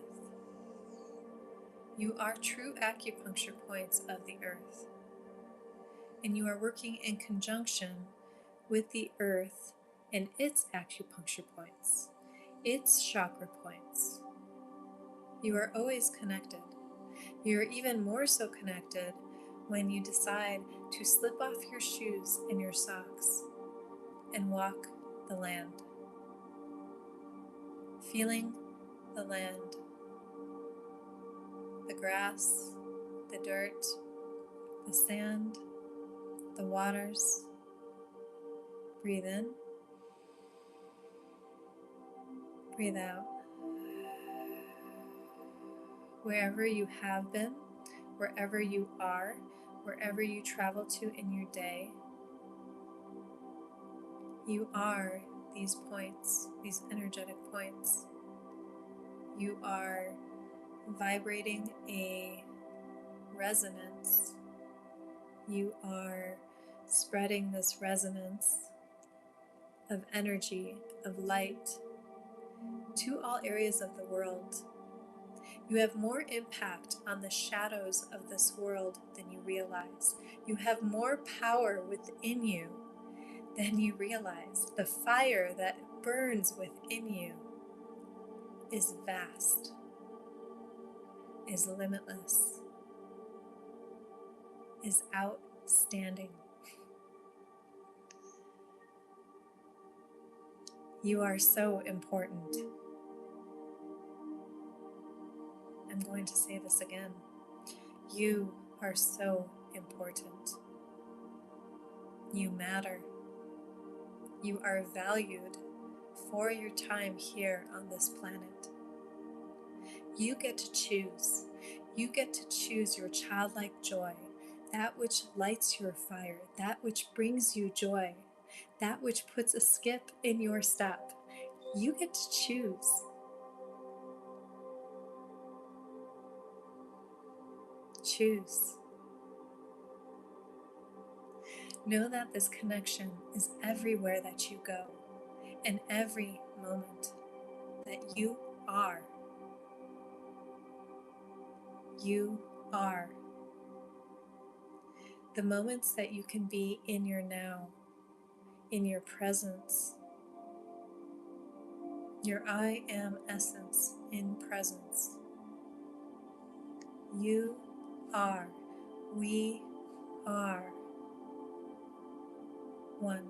You are true acupuncture points of the earth, and you are working in conjunction with the earth and its acupuncture points, its chakra points. You are always connected. You are even more so connected when you decide to slip off your shoes and your socks and walk the land, feeling the land, the grass, the dirt, the sand, the waters. Breathe in, breathe out. Wherever you have been, wherever you are, wherever you travel to in your day, you are these points, these energetic points. You are vibrating a resonance. You are spreading this resonance of energy, of light to all areas of the world. You have more impact on the shadows of this world than you realize. You have more power within you than you realize. The fire that burns within you is vast, is limitless, is outstanding. You are so important. I'm going to say this again. You are so important. You matter. You are valued for your time here on this planet. You get to choose. You get to choose your childlike joy, that which lights your fire, that which brings you joy, that which puts a skip in your step. You get to choose. Choose. Know that this connection is everywhere that you go, and every moment that you are. You are. The moments that you can be in your now, in your presence, your I am essence in presence. You are. We are one.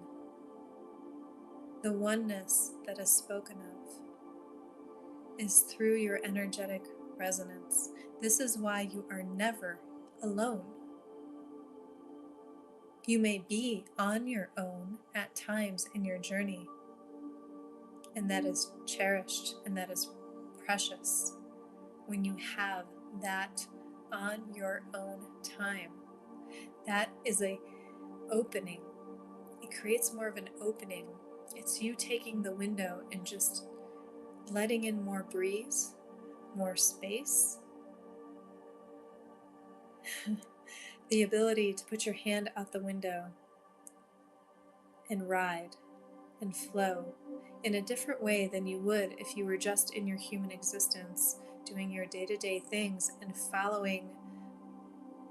The oneness that is spoken of is through your energetic resonance. This is why you are never alone. You may be on your own at times in your journey, and that is cherished and that is precious when you have that on your own time. That is a opening. It creates more of an opening. It's you taking the window and just letting in more breeze, more space. The ability to put your hand out the window and ride and flow in a different way than you would if you were just in your human existence, doing your day-to-day things and following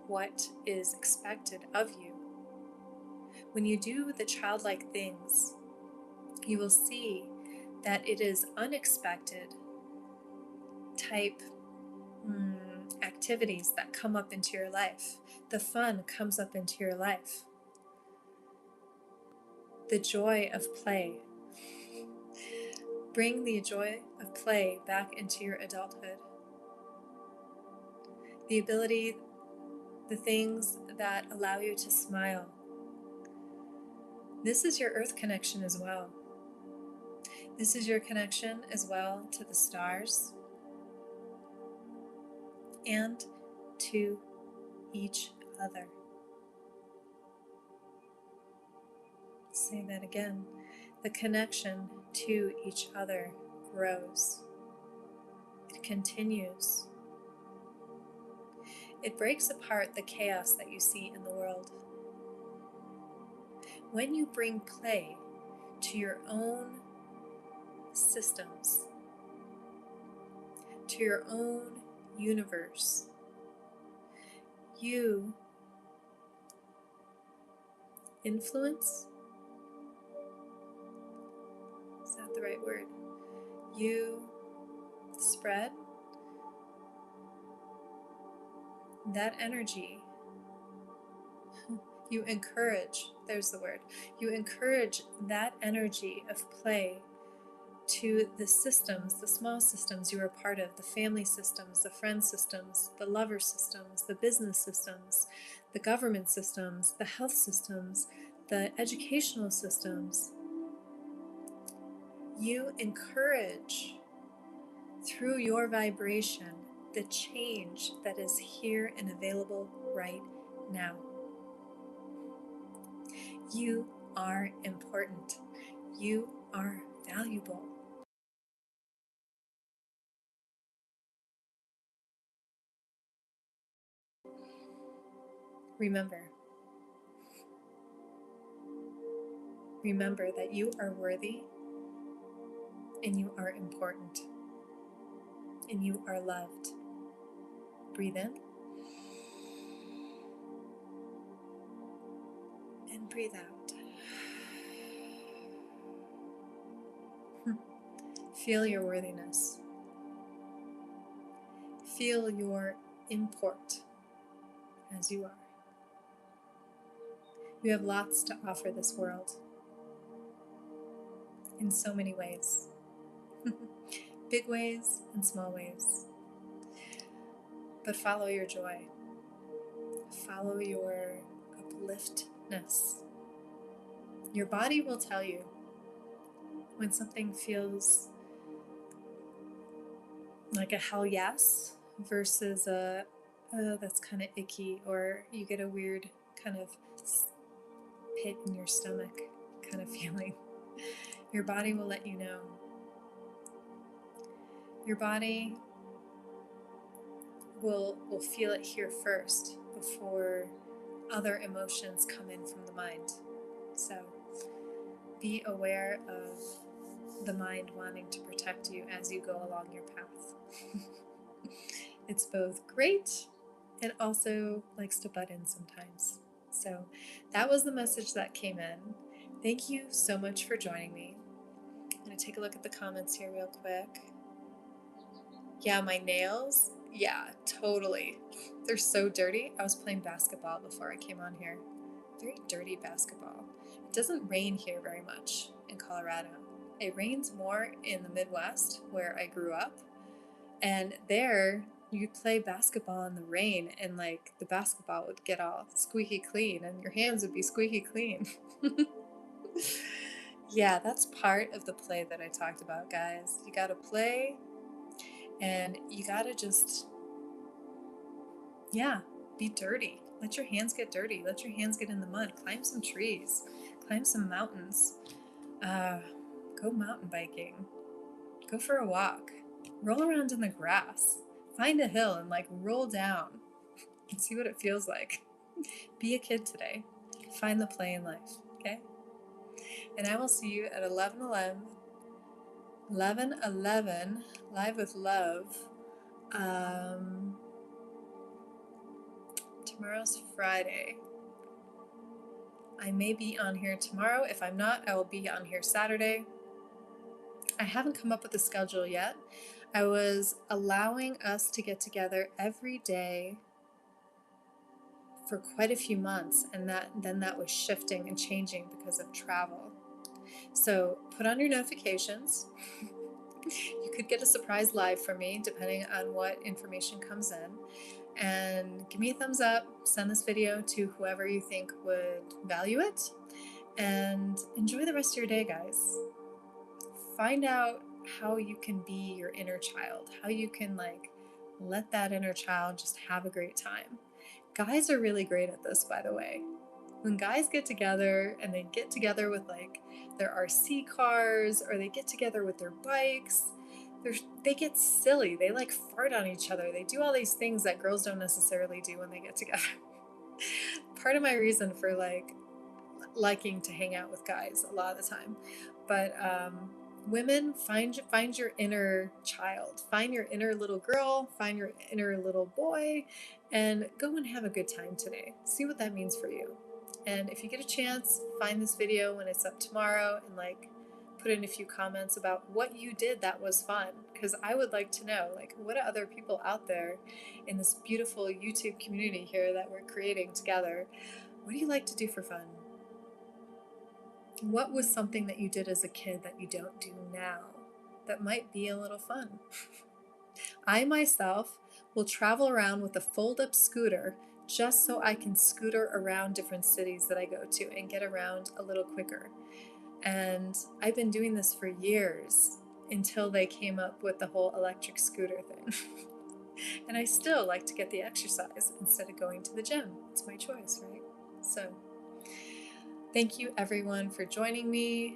what is expected of you. When you do the childlike things, you will see that it is unexpected type activities that come up into your life. The fun comes up into your life. the joy of play. Bring the joy of play back into your adulthood. The ability, the things that allow you to smile. This is your earth connection as well. This is your connection as well to the stars and to each other. Say that again. The connection to each other grows. It continues. It breaks apart the chaos that you see in the world. When you bring play to your own systems, to your own universe, you influence. Is that the right word? You spread that energy. You encourage, there's the word. You encourage that energy of play to the systems, the small systems you are part of, the family systems, the friend systems, the lover systems, the business systems, the government systems, the health systems, the educational systems. You encourage through your vibration the change that is here and available right now. You are important. You are valuable. Remember that you are worthy and you are important and you are loved. Breathe in and breathe out. Feel your worthiness. Feel your import as you are. You have lots to offer this world in so many ways. Big ways and small ways. But follow your joy. Follow your upliftness. Your body will tell you when something feels like a hell yes versus a that's kind of icky, or you get a weird kind of pit in your stomach kind of feeling. Your body will let you know. Your body will feel it here first before other emotions come in from the mind. So be aware of the mind wanting to protect you as you go along your path. It's both great and also likes to butt in sometimes. So that was the message that came in. Thank you so much for joining me. I'm going to take a look at the comments here real quick. Yeah, my nails. Yeah, totally. They're so dirty. I was playing basketball before I came on here. Very dirty basketball. It doesn't rain here very much in Colorado. It rains more in the Midwest where I grew up. And there, you'd play basketball in the rain and like the basketball would get all squeaky clean and your hands would be squeaky clean. Yeah, that's part of the play that I talked about, guys. You gotta play and you gotta just, yeah, be dirty. Let your hands get dirty. Let your hands get in the mud. Climb some trees. Climb some mountains. Go mountain biking. Go for a walk. Roll around in the grass. Find a hill and like roll down and see what it feels like. Be a kid today. Find the play in life, okay? And I will see you at 11/11 Live with Love. Tomorrow's Friday. I may be on here tomorrow. If I'm not, I will be on here Saturday. I haven't come up with a schedule yet. I was allowing us to get together every day for quite a few months, and then that was shifting and changing because of travel. So put on your notifications. You could get a surprise live from me depending on what information comes in. And give me a thumbs up, send this video to whoever you think would value it, and enjoy the rest of your day, guys. Find out how you can be your inner child, how you can like let that inner child just have a great time. Guys are really great at this, by the way. When guys get together and they get together with like their RC cars, or they get together with their bikes, they get silly. They like fart on each other. They do all these things that girls don't necessarily do when they get together. Part of my reason for like liking to hang out with guys a lot of the time. But women, find your inner child, find your inner little girl, find your inner little boy, and go and have a good time today. See what that means for you. And if you get a chance, find this video when it's up tomorrow and like put in a few comments about what you did that was fun, because I would like to know, like, what are other people out there in this beautiful YouTube community here that we're creating together? What do you like to do for fun? What was something that you did as a kid that you don't do now that might be a little fun? I myself will travel around with a fold-up scooter just so I can scooter around different cities that I go to and get around a little quicker. And I've been doing this for years until they came up with the whole electric scooter thing. And I still like to get the exercise instead of going to the gym. It's my choice, right? So thank you everyone for joining me.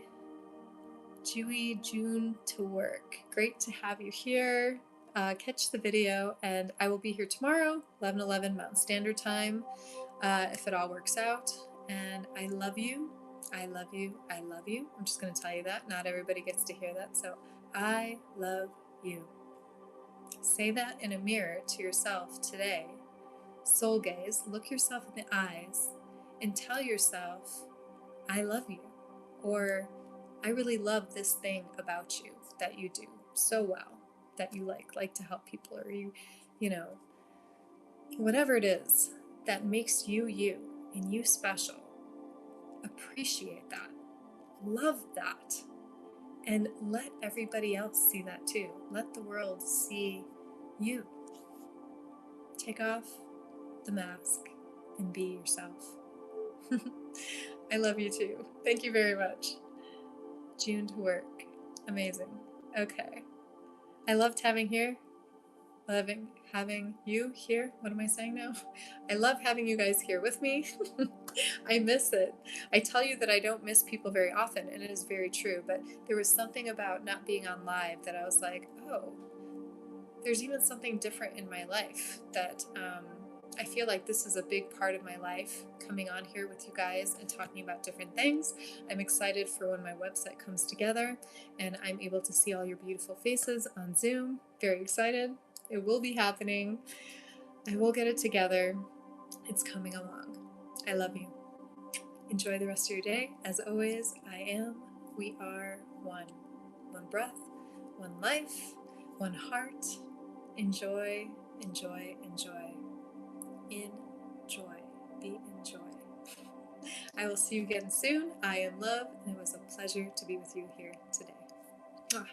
Jewy June to work. Great to have you here. Catch the video, and I will be here tomorrow, 11:11 Mountain Standard Time, if it all works out. And I love you. I love you. I love you. I'm just going to tell you that. Not everybody gets to hear that. So I love you. Say that in a mirror to yourself today. Soul gaze. Look yourself in the eyes and tell yourself, I love you. Or I really love this thing about you that you do so well, that you like to help people, or you know, whatever it is that makes you you and you special. Appreciate that. Love that. And let everybody else see that too. Let the world see you. Take off the mask and be yourself. I love you too. Thank you very much. June to work. Amazing. Okay. I loved having you here. What am I saying now? I love having you guys here with me. I miss it. I tell you that I don't miss people very often, and it is very true, but there was something about not being on live that I was like, oh, there's even something different in my life that I feel like this is a big part of my life, coming on here with you guys and talking about different things. I'm excited for when my website comes together and I'm able to see all your beautiful faces on Zoom. Very excited. It will be happening. I will get it together. It's coming along. I love you. Enjoy the rest of your day. As always, we are one. One breath, one life, one heart. Enjoy, enjoy, enjoy. Enjoy. Be enjoy. I will see you again soon. I am Love, and it was a pleasure to be with you here today. Mwah.